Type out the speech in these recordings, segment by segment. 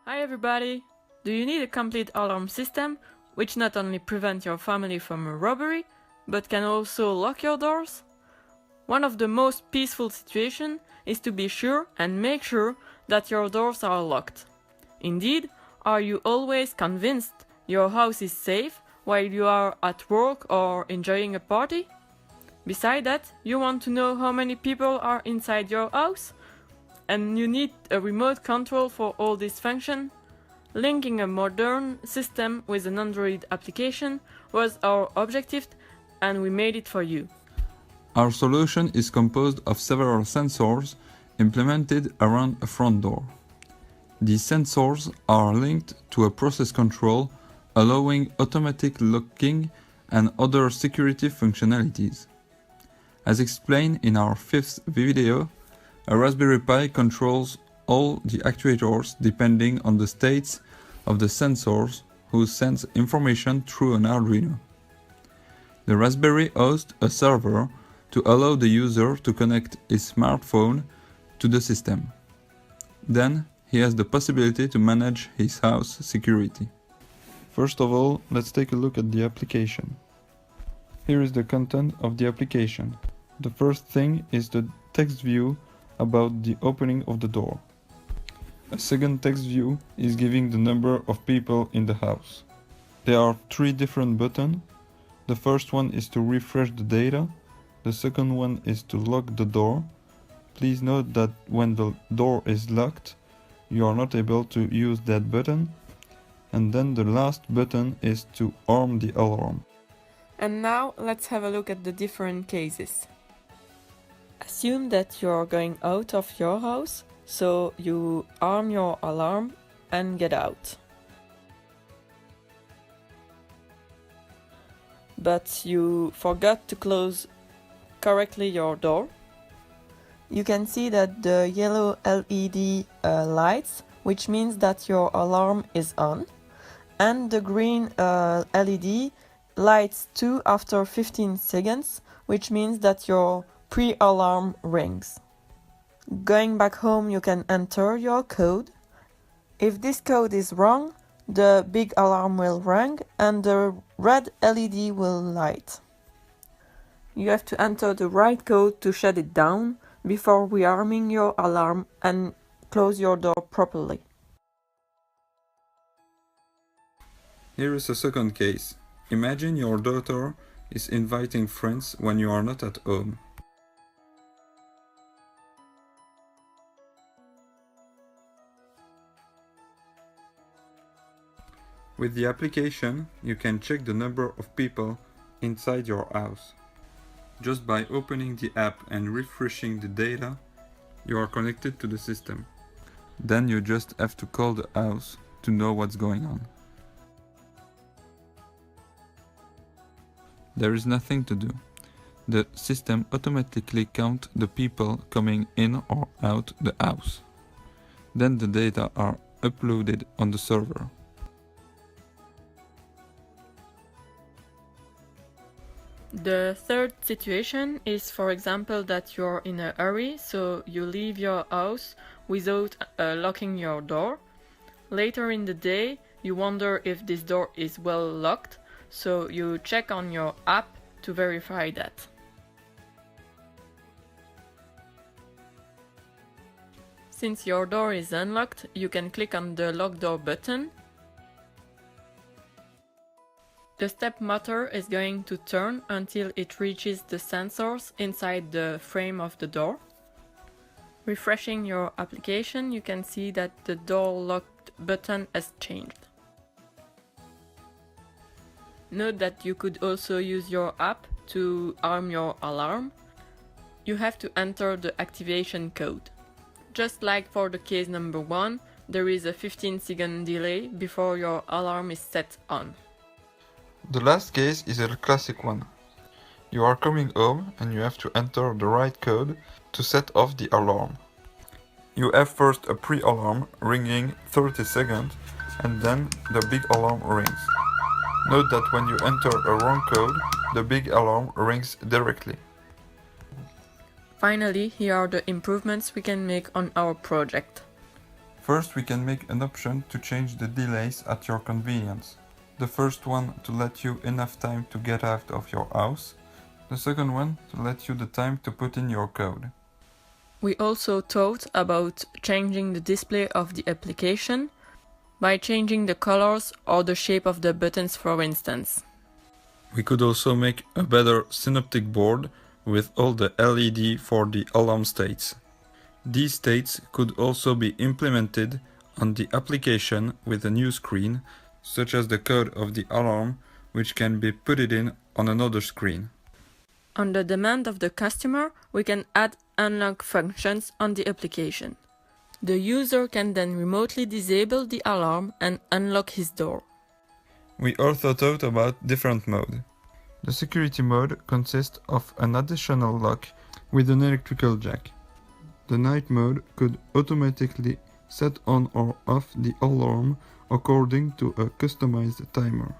Hi everybody! Do you need a complete alarm system which not only prevents your family from a robbery, but can also lock your doors? One of the most peaceful situations is to be sure and make sure that your doors are locked. Indeed, are you always convinced your house is safe while you are at work or enjoying a party? Besides that, you want to know how many people are inside your house? And you need a remote control for all this function? Linking a modern system with an Android application was our objective, and we made it for you. Our solution is composed of several sensors implemented around a front door. These sensors are linked to a process control allowing automatic locking and other security functionalities. As explained in our fifth video, a Raspberry Pi controls all the actuators depending on the states of the sensors who send information through an Arduino. The Raspberry hosts a server to allow the user to connect his smartphone to the system. Then he has the possibility to manage his house security. First of all, let's take a look at the application. Here is the content of the application. The first thing is the text view about the opening of the door. A second text view is giving the number of people in the house. There are three different buttons. The first one is to refresh the data. The second one is to lock the door. Please note that when the door is locked, you are not able to use that button. And then the last button is to arm the alarm. And now let's have a look at the different cases. Assume that you are going out of your house, so you arm your alarm and get out. But you forgot to close correctly your door. You can see that the yellow LED lights, which means that your alarm is on, and the green LED lights too after 15 seconds, which means that your pre-alarm rings. Going back home, you can enter your code. If this code is wrong, the big alarm will ring and the red LED will light. You have to enter the right code to shut it down before rearming your alarm and close your door properly. Here is a second case. Imagine your daughter is inviting friends when you are not at home. With the application, you can check the number of people inside your house. Just by opening the app and refreshing the data, you are connected to the system. Then you just have to call the house to know what's going on. There is nothing to do. The system automatically counts the people coming in or out the house. Then the data are uploaded on the server. The third situation is, for example, that you're in a hurry, so you leave your house without locking your door. Later in the day, you wonder if this door is well locked, so you check on your app to verify that. Since your door is unlocked, you can click on the lock door button. The step motor is going to turn until it reaches the sensors inside the frame of the door. Refreshing your application, you can see that the door locked button has changed. Note that you could also use your app to arm your alarm. You have to enter the activation code. Just like for the case number 1, there is a 15-second delay before your alarm is set on. The last case is a classic one. You are coming home and you have to enter the right code to set off the alarm. You have first a pre-alarm ringing 30 seconds and then the big alarm rings. Note that when you enter a wrong code, the big alarm rings directly. Finally, here are the improvements we can make on our project. First, we can make an option to change the delays at your convenience. The first one to let you enough time to get out of your house. The second one to let you the time to put in your code. We also thought about changing the display of the application by changing the colors or the shape of the buttons, for instance. We could also make a better synoptic board with all the LED for the alarm states. These states could also be implemented on the application with a new screen, such as the code of the alarm, which can be put in on another screen. On the demand of the customer, we can add unlock functions on the application. The user can then remotely disable the alarm and unlock his door. We also thought about different modes. The security mode consists of an additional lock with an electrical jack. The night mode could automatically set on or off the alarm according to a customized timer.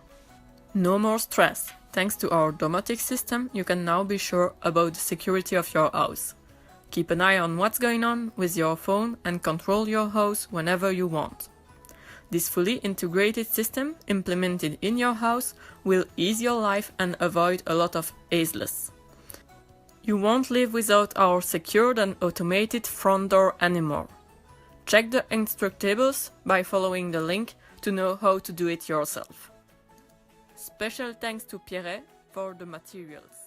No more stress. Thanks to our domotic system, you can now be sure about the security of your house. Keep an eye on what's going on with your phone and control your house whenever you want. This fully integrated system implemented in your house will ease your life and avoid a lot of hassles. You won't live without our secured and automated front door anymore. Check the instructables by following the link to know how to do it yourself. Special thanks to Pierre for the materials.